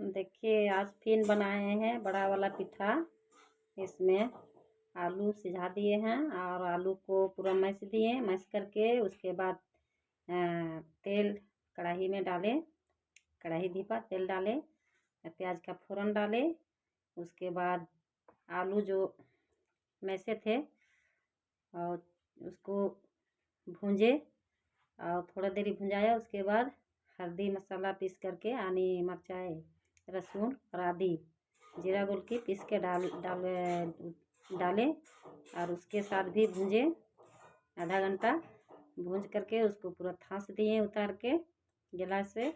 देखिए आज फिर बनाए हैं बड़ा वाला पिठा। इसमें आलू सिझा दिए हैं और आलू को पूरा मैश दिए, मैश करके उसके बाद तेल कढ़ाई में डाले, कढ़ाई धीपा, तेल डाले, प्याज का फोड़न डाले। उसके बाद आलू जो मैसे थे और उसको भूंजे और थोड़ा देरी भुंजाया। उसके बाद हल्दी मसाला पीस करके आनी मिर्चाई लहसुन और आदि जीरा गोल की पीस के डाले और उसके साथ भी भूंजे आधा घंटा। भूंज करके उसको पूरा थास दिए उतार के गिलास से,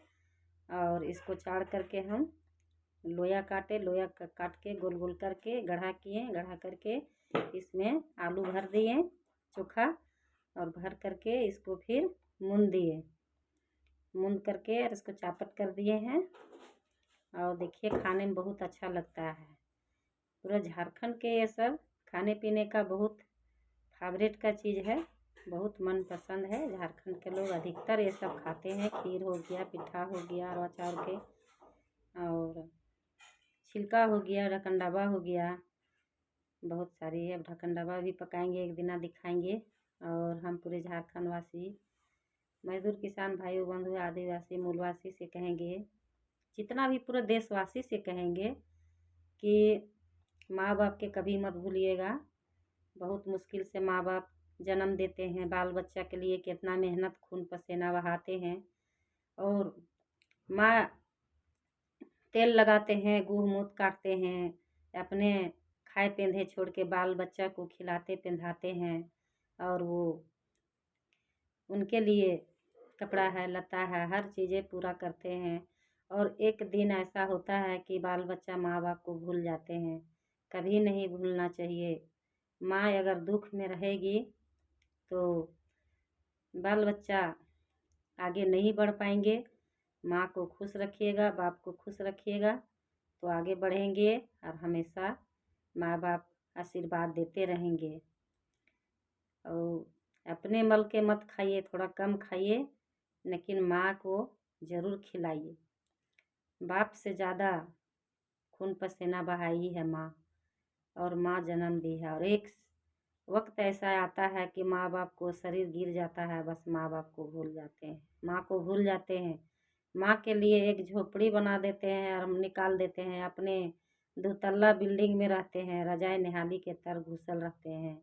और इसको चाड़ करके हम लोया काटे, लोया काट के गोल गोल करके गढ़ा किए, गढ़ा करके इसमें आलू भर दिए चोखा, और भर करके इसको फिर मून दिए, मून करके और इसको चापट कर दिए हैं। और देखिए खाने में बहुत अच्छा लगता है। पूरा झारखंड के ये सब खाने पीने का बहुत फेवरेट का चीज़ है, बहुत मन पसंद है। झारखंड के लोग अधिकतर ये सब खाते हैं। खीर हो गया, पिठा हो गया, अरवा चाउर के, और छिलका हो गया, ढकनडबा हो गया, बहुत सारी है। ढकनडबा भी पकाएंगे, एक दिन दिखाएंगे। और हम पूरे झारखंड वासी, मजदूर, किसान, भाई बंधु, आदिवासी, मूलवासी से कहेंगे, जितना भी पूरे देशवासी से कहेंगे कि माँ बाप के कभी मत भूलिएगा। बहुत मुश्किल से माँ बाप जन्म देते हैं, बाल बच्चा के लिए कितना मेहनत खून पसीना बहाते हैं। और माँ तेल लगाते हैं, गुह मूत काटते हैं, अपने खाए पेंधे छोड़ के बाल बच्चा को खिलाते पिंधाते हैं। और वो उनके लिए कपड़ा है, लता है, हर चीज़ें पूरा करते हैं। और एक दिन ऐसा होता है कि बाल बच्चा माँ बाप को भूल जाते हैं। कभी नहीं भूलना चाहिए। माँ अगर दुख में रहेगी तो बाल बच्चा आगे नहीं बढ़ पाएंगे। माँ को खुश रखिएगा, बाप को खुश रखिएगा तो आगे बढ़ेंगे, और हमेशा माँ बाप आशीर्वाद देते रहेंगे। और अपने मल के मत खाइए, थोड़ा कम खाइए, लेकिन माँ को ज़रूर खिलाइए। बाप से ज़्यादा खून पसीना बहाई है माँ, और माँ जन्म दी है। और एक वक्त ऐसा आता है कि माँ बाप को शरीर गिर जाता है, बस माँ बाप को भूल जाते हैं, माँ को भूल जाते हैं। माँ के लिए एक झोपड़ी बना देते हैं और हम निकाल देते हैं, अपने 2 तल्ला बिल्डिंग में रहते हैं, रजाई निहाली के तर घुसल रहते हैं,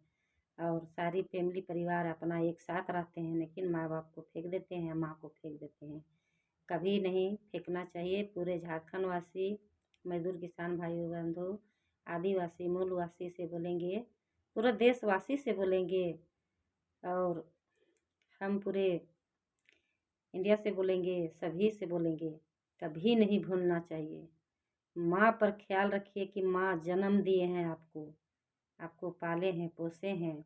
और सारी फैमिली परिवार अपना एक साथ रहते हैं, लेकिन माँ बाप को फेंक देते हैं, माँ को फेंक देते हैं। कभी नहीं फेंकना चाहिए। पूरे झारखंड वासी, मजदूर, किसान, भाई बंधु, आदिवासी, मूलवासी से बोलेंगे, पूरा देशवासी से बोलेंगे, और हम पूरे इंडिया से बोलेंगे, सभी से बोलेंगे, कभी नहीं भूलना चाहिए। माँ पर ख्याल रखिए कि माँ जन्म दिए हैं आपको, आपको पाले हैं, पोसे हैं,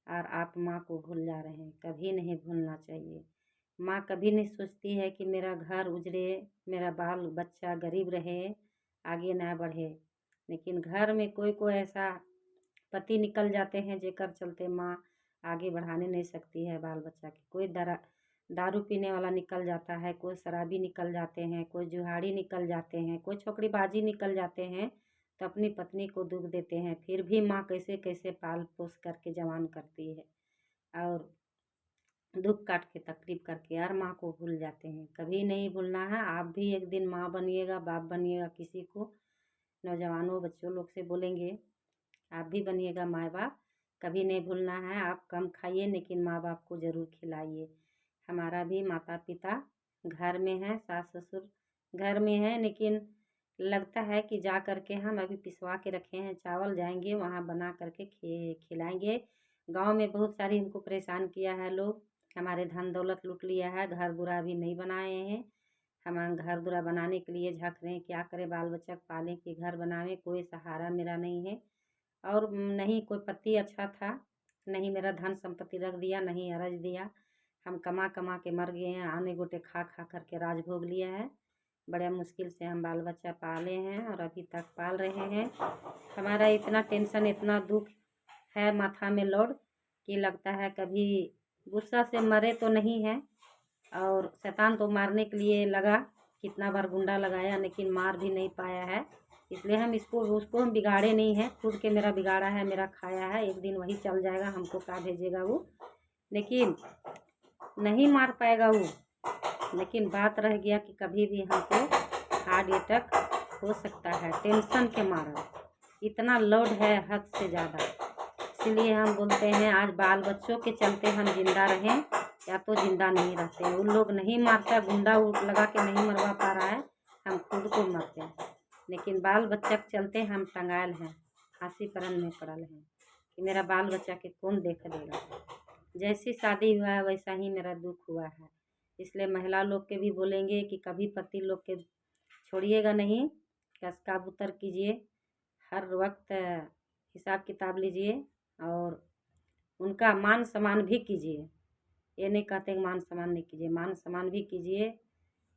और आप माँ को भूल जा रहे हैं। कभी नहीं भूलना चाहिए। माँ कभी नहीं सोचती है कि मेरा घर उजड़े, मेरा बाल बच्चा गरीब रहे, आगे ना बढ़े। लेकिन घर में कोई कोई ऐसा पति निकल जाते हैं जेकर चलते माँ आगे बढ़ाने नहीं सकती है बाल बच्चा के। कोई दारू पीने वाला निकल जाता है, कोई शराबी निकल जाते हैं, कोई जुहाड़ी निकल जाते हैं, कोई छोकरीबाजी निकल जाते हैं, तो अपनी पत्नी को दुख देते हैं। फिर भी माँ कैसे कैसे पाल पोस करके जवान करती है, और दुख काट के तकलीफ करके यार माँ को भूल जाते हैं। कभी नहीं भूलना है। आप भी एक दिन माँ बनिएगा, बाप बनिएगा किसी को। नौजवानों बच्चों लोग से बोलेंगे, आप भी बनिएगा माँ बाप। कभी नहीं भूलना है। आप कम खाइए लेकिन माँ बाप को ज़रूर खिलाइए। हमारा भी माता पिता घर में है, सास ससुर घर में है, लेकिन लगता है कि जा कर के हम अभी पिसवा के रखे हैं चावल, जाएंगे वहाँ बना करके खिलाएंगे। गांव में बहुत सारी हमको परेशान किया है लोग, हमारे धन दौलत लूट लिया है, घर बुरा भी नहीं बनाए हैं। हम घर बुरा बनाने के लिए झक रहे हैं, क्या करें, बाल बच्चा पालें कि घर बनावे। कोई सहारा मेरा नहीं है, और नहीं कोई पति अच्छा था, नहीं मेरा धन संपत्ति रख दिया, नहीं अरज दिया। हम कमा कमा के मर गए हैं, आने गोटे खा खा करके राज भोग लिया है। बड़े मुश्किल से हम बाल बच्चा पाले हैं और अभी तक पाल रहे हैं। हमारा इतना टेंशन, इतना दुख है माथा में लोड कि लगता है कभी गुस्सा से मरे तो नहीं है, और शैतान तो मारने के लिए लगा कितना बार गुंडा लगाया लेकिन मार भी नहीं पाया है। इसलिए हम उसको हम बिगाड़े नहीं हैं, खुद के मेरा बिगाड़ा है, मेरा खाया है। एक दिन वही चल जाएगा, हमको क्या भेजेगा वो, लेकिन नहीं मार पाएगा वो। लेकिन बात रह गया कि कभी भी हमको हार्ट अटैक हो सकता है टेंशन के मारे। इतना लोड है हद से ज़्यादा। इसलिए हम बोलते हैं आज बाल बच्चों के चलते हम जिंदा रहें या तो जिंदा नहीं रहते। उन लोग नहीं मारता, गुंडा लगा के नहीं मरवा पा रहा है, हम खुद को मरते हैं। लेकिन बाल बच्चा के चलते हम टंगायल हैं, फांसी परन में पड़ल हैं कि मेरा बाल बच्चा के कौन देख लेगा। जैसी शादी हुआ है वैसा ही मेरा दुख हुआ है। इसलिए महिला लोग के भी बोलेंगे कि कभी पति लोग के छोड़िएगा नहीं, कस काबूतर कीजिए, हर वक्त हिसाब किताब लीजिए और उनका मान सम्मान भी कीजिए। ये नहीं कहते मान सम्मान नहीं कीजिए, मान सम्मान भी कीजिए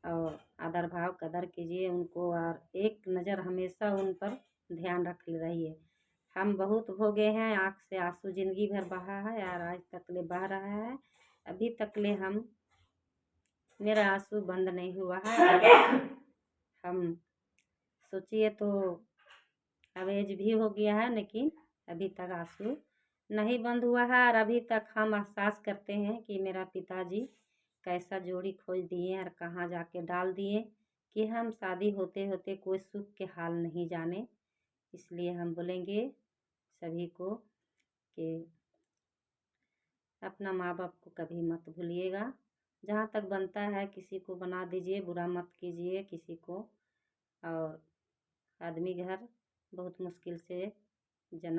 और आदर भाव कदर कीजिए उनको। और एक नज़र हमेशा उन पर ध्यान रख रहिए। हम बहुत भोगे हैं, आँख से आंसू ज़िंदगी भर बहा है और आज तक ले बह रहा है। अभी तक ले मेरा आंसू बंद नहीं हुआ है। हम सोचिए तो अब एज भी हो गया है, लेकिन अभी तक आंसू नहीं बंद हुआ है। और अभी तक हम एहसास करते हैं कि मेरा पिताजी कैसा जोड़ी खोज दिए और कहाँ जाके डाल दिए कि हम शादी होते होते कोई सुख के हाल नहीं जाने। इसलिए हम बोलेंगे सभी को कि अपना माँ बाप को कभी मत भूलिएगा। जहाँ तक बनता है किसी को बना दीजिए, बुरा मत कीजिए किसी को। और आदमी घर बहुत मुश्किल से जन्म